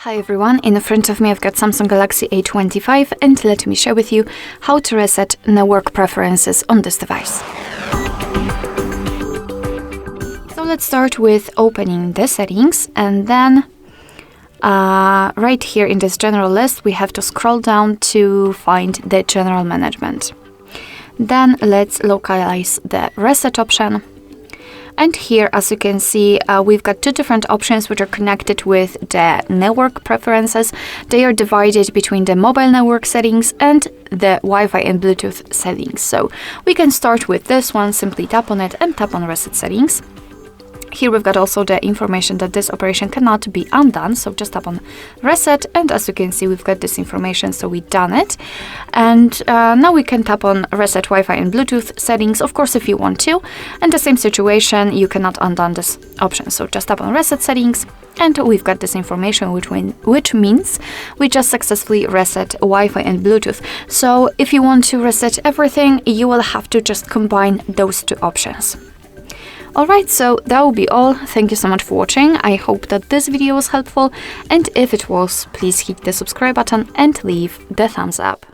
Hi everyone, in front of me I've got Samsung Galaxy A25 and let me share with you how to reset network preferences on this device. So let's start with opening the settings, and then right here in this general list we have to scroll down to find the general management. Then let's localize the reset option. And here, as you can see, we've got two different options which are connected with the network preferences. They are divided between the mobile network settings and the Wi-Fi and Bluetooth settings. So we can start with this one, simply tap on it and tap on Reset Settings. Here we've got also the information that this operation cannot be undone, so just tap on Reset, and as you can see we've got this information, so we've done it. And now we can tap on Reset Wi-Fi and Bluetooth settings, of course, if you want to. And the same situation, you cannot undone this option, so just tap on Reset Settings, and we've got this information, which means we just successfully reset Wi-Fi and Bluetooth. So if you want to reset everything, you will have to just combine those two options. Alright, so that will be all. Thank you so much for watching. I hope that this video was helpful, and if it was, please hit the subscribe button and leave the thumbs up.